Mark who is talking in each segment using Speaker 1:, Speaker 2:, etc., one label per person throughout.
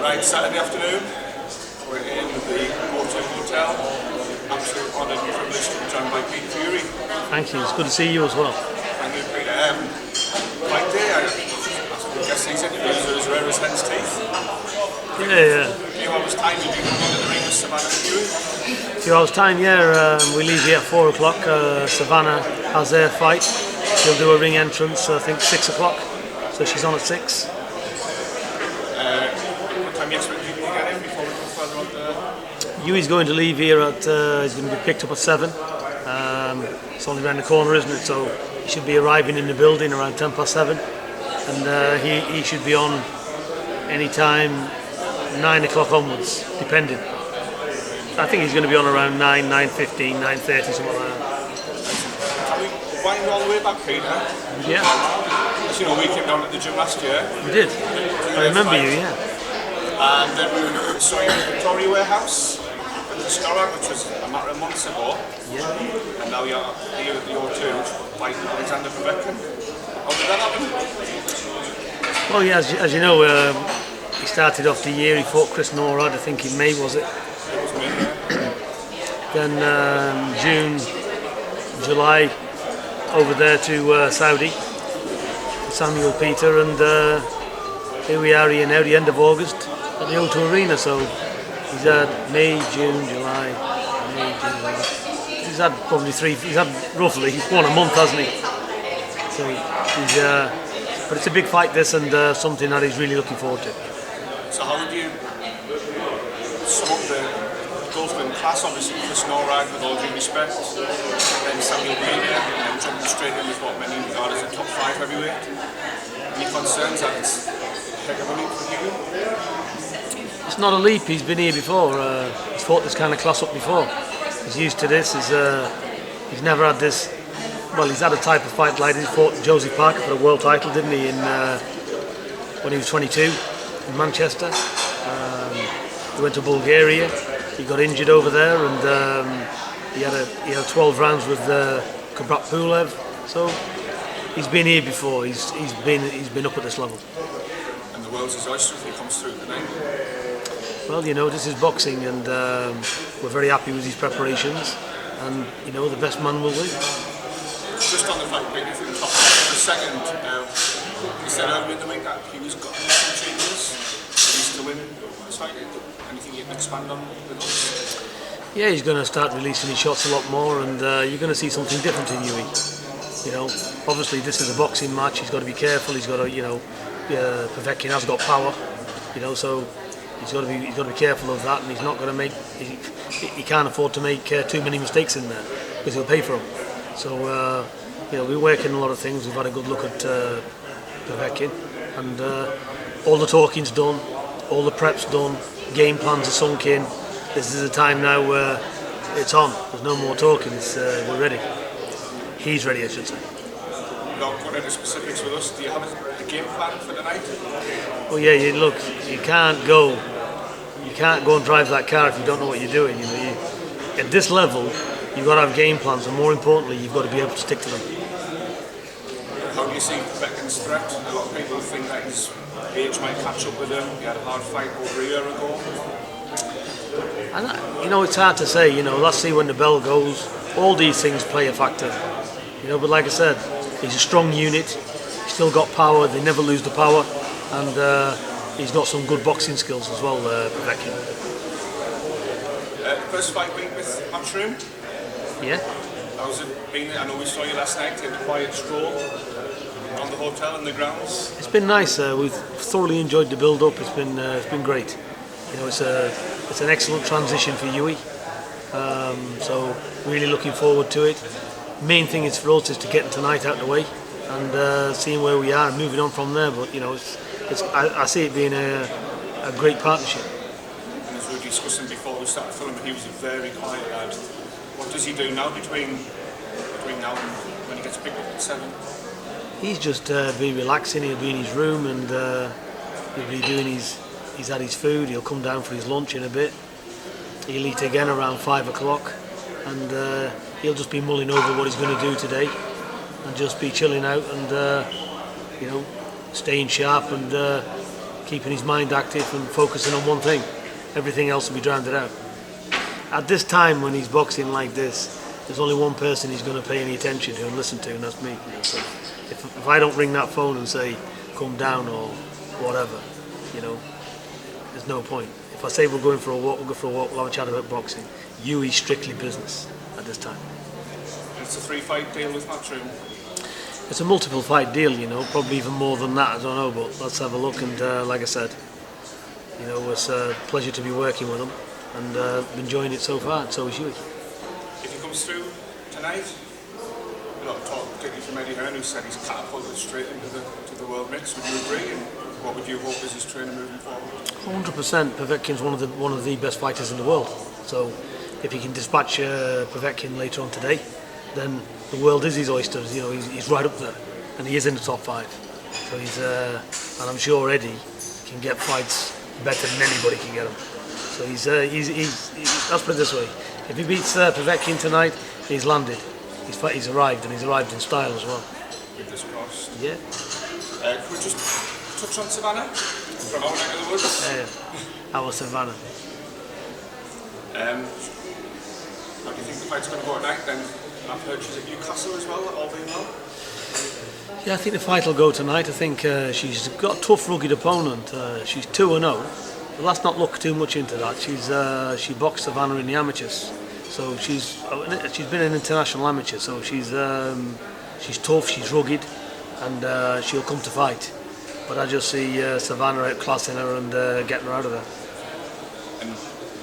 Speaker 1: Right, Saturday afternoon, we're in the Hotel. Absolute honour and privilege to be joined by Hughie Fury.
Speaker 2: Thank you, it's good to see you as well.
Speaker 1: Thank you, Peter. Right there, I guess these interviews are as rare as hen's teeth.
Speaker 2: Yeah.
Speaker 1: A few hours' time, you'll be going into the ring with Savannah Marshall.
Speaker 2: A few hours time, yeah. We leave here at 4 o'clock. Savannah has their fight. She'll do a ring entrance, I think 6 o'clock. So she's on at 6.
Speaker 1: What time do you expect you to get in before we go further on there?
Speaker 2: Hughie's going to leave here at, he's going to be picked up at 7. It's only around the corner, isn't it? So he should be arriving in the building around 7:10. And he should be on any time 9 o'clock onwards, depending. I think he's going to be on around 9, 9:15, 9:30, something like that.
Speaker 1: Can we wind all the way back, Peter?
Speaker 2: Yeah.
Speaker 1: As you know, we came down at the gym last year.
Speaker 2: We did. I remember you, yeah.
Speaker 1: And then we saw you in the Victoria Warehouse at the Storag, which was a matter of months ago.
Speaker 2: Yeah.
Speaker 1: And now you're here at the O2 fighting Alexander Povetkin. How did that happen?
Speaker 2: Well, yeah, as you know, he started off the year, he fought Chris Norad, I think in May, was it?
Speaker 1: It was me, yeah.
Speaker 2: Then June, July, over there to Saudi, Samuel Peter, and here we are here now, the end of August, at the O2 Arena. So he's had May, June, July, May, June, July. He's had probably he's had roughly one a month, hasn't he? So he's, but it's a big fight this, and something that he's really looking forward to.
Speaker 1: So how would you sum up the Goldsman class? Obviously, Chris Norad, with all due respect, then Samuel Peter, and then jumping straight in with what many regard as a top 5 heavyweight. Any concerns that it's a heck of a leap for you?
Speaker 2: It's not a leap, he's been here before, he's fought this kind of class up before. He's used to this, he's never had this, well, he's had a type of fight like this. He fought Joseph Parker for the world title, didn't he, when he was 22 in Manchester. He went to Bulgaria, he got injured over there, and he had 12 rounds with Kabrat Pulev. So he's been here before, he's been up at this level.
Speaker 1: And the world's his oyster if he comes through tonight.
Speaker 2: Well, you know, this is boxing, and we're very happy with his preparations, and you know, the best man will win.
Speaker 1: Just on the fact, maybe from the top for a second, you said earlier in the week that he was got some changes, he's to win this fight. Anything you can expand on with us?
Speaker 2: Yeah, he's going to start releasing his shots a lot more, and you're going to see something different in Hughie. You know, obviously this is a boxing match. He's got to be careful. He's got to, you know, Povetkin has got power. You know, so he's got to be careful of that, and he's not going to make. He can't afford to make too many mistakes in there because he'll pay for them. So you know, we're working a lot of things. We've had a good look at Povetkin, and all the talking's done, all the prep's done, game plans are sunk in. This is a time now where it's on. There's no more talking. We're ready. He's ready, I should say.
Speaker 1: Not going into specifics with us. Do you have a game plan for tonight?
Speaker 2: Well, yeah. You can't go and drive that car if you don't know what you're doing. You know, at this level, you've got to have game plans, and more importantly, you've got to be able to stick to them.
Speaker 1: How do you see Povetkin's threat? A lot of people think that his age might catch up with him. He had a hard fight over a year ago.
Speaker 2: And you know, it's hard to say. You know, let's see when the bell goes. All these things play a factor. You know, but like I said, he's a strong unit. He's still got power. They never lose the power, and he's got some good boxing skills as well, Povetkin.
Speaker 1: First fight week with Matchroom.
Speaker 2: Yeah.
Speaker 1: How's it been? I know we saw you last night in a quiet stroll on the hotel and the grounds.
Speaker 2: It's been nice. We've thoroughly enjoyed the build-up. It's been great. You know, it's an excellent transition for Hughie. So really looking forward to it. Main thing is for us is to get tonight out of the way and seeing where we are and moving on from there. But you know, I see it being a great partnership.
Speaker 1: And as we were discussing before we started filming, he was a very quiet lad. What does he do now between now and when he gets picked up at 7?
Speaker 2: He's just be relaxing. He'll be in his room and he'll be doing he's had his food. He'll come down for his lunch in a bit. He'll eat again around 5 o'clock, and he'll just be mulling over what he's going to do today, and just be chilling out and you know, staying sharp and keeping his mind active and focusing on one thing. Everything else will be drowned out. At this time when he's boxing like this, there's only one person he's going to pay any attention to and listen to, and that's me. You know? So if I don't ring that phone and say, come down or whatever, you know, there's no point. If I say we're going for a walk, we'll go for a walk, we'll have a chat about boxing. Hughie's strictly business at this time.
Speaker 1: It's a 3-fight deal with Matchroom.
Speaker 2: It's a multiple fight deal, you know, probably even more than that, I don't know, but let's have a look. And like I said, you know, it's a pleasure to be working with him and enjoying it so far, and so is Hughie.
Speaker 1: If he comes through tonight, a lot of talk, particularly from Eddie Hearn, who said he's catapulted straight into the world mix. Would you agree? And what would you hope is his trainer moving forward?
Speaker 2: 100%. Povetkin's one of the best fighters in the world. So if he can dispatch Povetkin later on today, then the world is his oysters. You know, he's right up there, and he is in the top 5. So he's, and I'm sure Eddie can get fights better than anybody can get them. So he's let's put it this way: if he beats Povetkin tonight, he's landed. He's arrived, and he's arrived in style as well.
Speaker 1: Fingers crossed.
Speaker 2: Yeah.
Speaker 1: Can we just touch on Savannah from our neck of the woods?
Speaker 2: Our Savannah.
Speaker 1: How do you think the fight's going to go tonight then? I've heard she's at Newcastle as well, all being well.
Speaker 2: Yeah, I think the fight will go tonight. I think she's got a tough, rugged opponent. She's 2-0. But let's not look too much into that. She boxed Savannah in the amateurs, so she's been an international amateur. So she's tough, she's rugged, and she'll come to fight. But I just see Savannah outclassing her and getting her out of there.
Speaker 1: And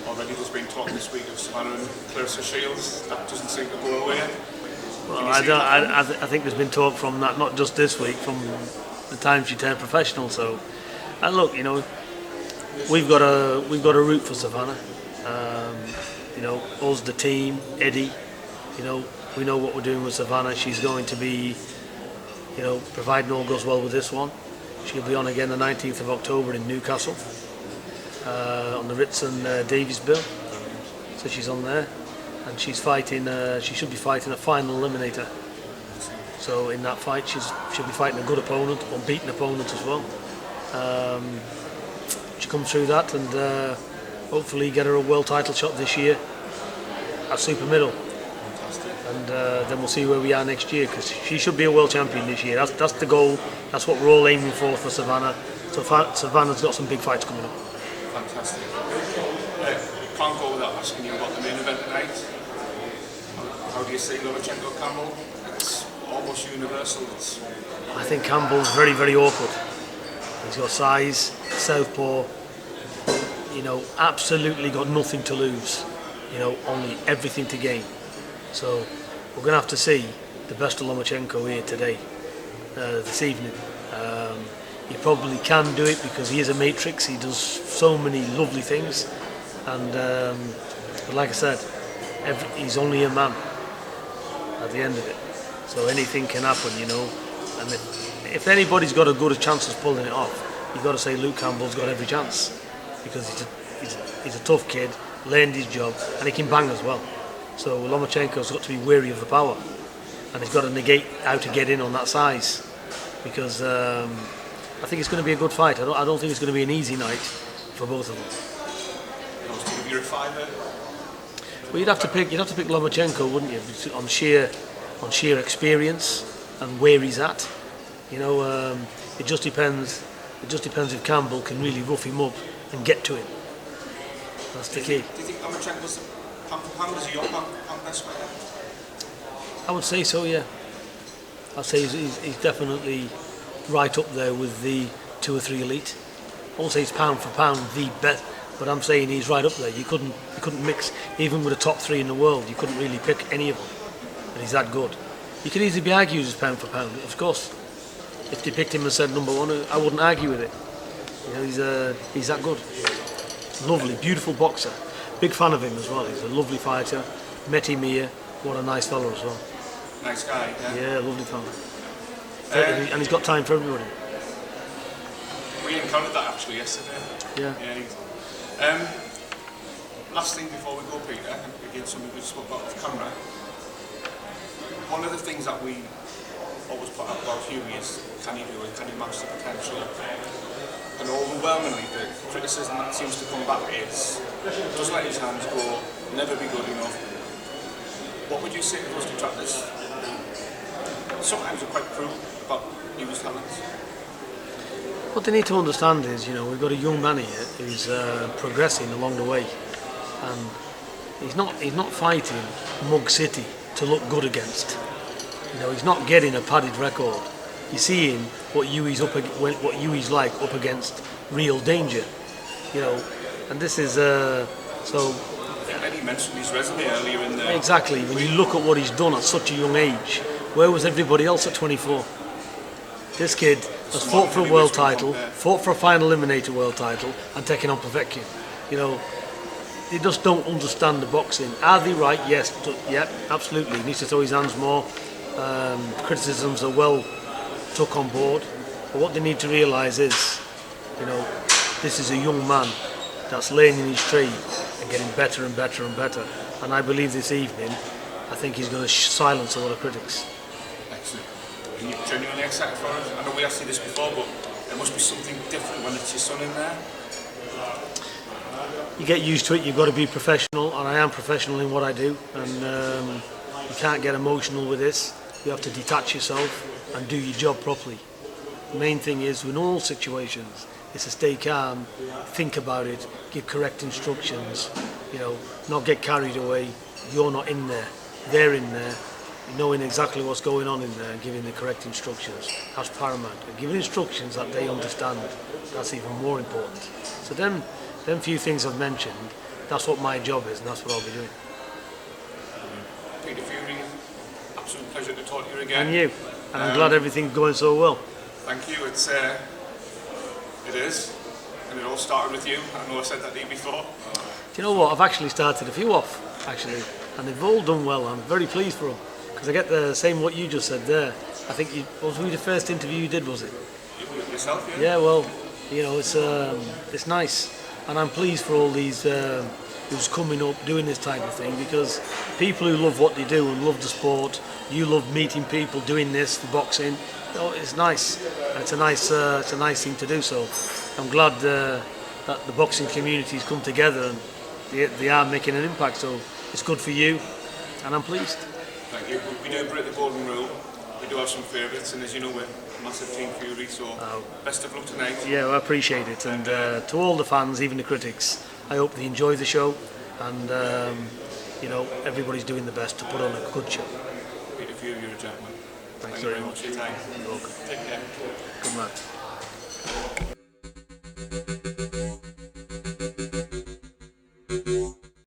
Speaker 1: already there's been talk this week of Savannah and Clarissa Shields. That doesn't seem to go away.
Speaker 2: Well, I think there's been talk from that, not just this week, from the time she turned professional. So, and look, you know, we've got a root for Savannah. You know, us, the team, Eddie. You know, we know what we're doing with Savannah. She's going to be, you know, providing all goes well with this one. She'll be on again the 19th of October in Newcastle on the Ritz and Davies bill. So she's on there. And she's fighting. She should be fighting a final eliminator. So in that fight, she'll be fighting a good opponent, unbeaten opponent as well. She comes through that and hopefully get her a world title shot this year at super middle. And then we'll see where we are next year, because she should be a world champion this year. That's the goal. That's what we're all aiming for Savannah. So Savannah's got some big fights coming up.
Speaker 1: Fantastic. Can't go without asking you about the main event tonight. How do you see Lomachenko Campbell? It's almost universal.
Speaker 2: I think Campbell's very, very awkward. He's got size, southpaw. You know, absolutely got nothing to lose. You know, only everything to gain. So we're going to have to see the best of Lomachenko here today, this evening. He probably can do it because he is a matrix. He does so many lovely things, and but like I said, he's only a man at the end of it. So anything can happen, you know. And if anybody's got a good chance of pulling it off, you've got to say Luke Campbell's got every chance, because he's a tough kid, learned his job, and he can bang as well. So Lomachenko's got to be wary of the power, and he's got to negate how to get in on that size, because I think it's going to be a good fight. I don't think it's going to be an easy night for both of them.
Speaker 1: You're a fiver.
Speaker 2: Well, you'd have to pick Lomachenko, wouldn't you? On sheer experience and where he's at. You know, it just depends. It just depends if Campbell can really rough him up and get to him. That's the key.
Speaker 1: Do you think Lomachenko's pound for pound? Is he your pound best fighter?
Speaker 2: I would say so, yeah. I'd say he's definitely right up there with the 2 or 3 elite. I won't say he's pound for pound the best, but I'm saying he's right up there. You couldn't mix, even with the top 3 in the world, you couldn't really pick any of them. But he's that good. He could easily be argued as pound for pound, of course. If they picked him and said number 1, I wouldn't argue with it. You know, he's that good. Lovely, beautiful boxer. Big fan of him as well. He's a lovely fighter. Met him here. What a nice fellow as well.
Speaker 1: Nice guy, yeah.
Speaker 2: Yeah, lovely fellow. And he's got time for everybody.
Speaker 1: We encountered that actually yesterday.
Speaker 2: Yeah.
Speaker 1: Last thing before we go, Peter, again something we spoke about off camera. One of the things that we always put out about Hughie is, can he do it, can he match the potential? And overwhelmingly the criticism that seems to come back is, doesn't let his hands go, never be good enough. What would you say to those detractors who sometimes are quite cruel about Hughie's talents?
Speaker 2: What they need to understand is, we've got a young man here who's progressing along the way, and he's not fighting Mug City to look good against. He's not getting a padded record. You're seeing what Hughie's like up against real danger, and this is so.
Speaker 1: He mentioned his resume earlier in the...
Speaker 2: Exactly. When you look at what he's done at such a young age, where was everybody else at 24? This kid has fought for a world title, fought for a final eliminator world title, and taken on Povetkin. They just don't understand the boxing. Are they right? Yes. Yep, absolutely. He needs to throw his hands more. Criticisms are well took on board. But what they need to realise is, this is a young man that's laying in his trade and getting better and better and better. And I believe this evening, I think he's going to silence a lot of critics.
Speaker 1: Excellent. Are you genuinely excited for it? I know we asked you this before, but there must be something different when it's your son in there.
Speaker 2: You get used to it. You've got to be professional, and I am professional in what I do. And you can't get emotional with this. You have to detach yourself and do your job properly. The main thing is, in all situations, is to stay calm, think about it, give correct instructions, not get carried away. You're not in there, they're in there, knowing exactly what's going on in there and giving the correct instructions. That's paramount. And giving instructions that they understand, that's even more important. So them few things I've mentioned, that's what my job is, and that's what I'll be doing.
Speaker 1: Peter Fury, absolute pleasure to talk to you again.
Speaker 2: And you. And I'm glad everything's going so well.
Speaker 1: Thank you. It is. And it all started with you. I know I said that to you before.
Speaker 2: Do you know what? I've actually started a few off, actually. And they've all done well. I'm very pleased for them. Because I get the same what you just said there. I think was we the first interview you did, was it?
Speaker 1: Yourself, yeah?
Speaker 2: Yeah, well, it's nice. And I'm pleased for all these who's coming up doing this type of thing, because people who love what they do and love the sport, you love meeting people doing this for boxing. It's nice. And it's a nice thing to do. So I'm glad that the boxing community's come together and they are making an impact. So it's good for you, and I'm pleased.
Speaker 1: Thank you. We do break the golden rule. We do have some favourites, and as you know, we're massive Team Fury, so best of luck tonight.
Speaker 2: Yeah, well, I appreciate it. And to all the fans, even the critics, I hope they enjoy the show, and everybody's doing the best to put on a good show.
Speaker 1: Peter Fury, you're a gentleman.
Speaker 2: Thanks
Speaker 1: Thank you very much for your time.
Speaker 2: You're welcome.
Speaker 1: Take care.
Speaker 2: Good man.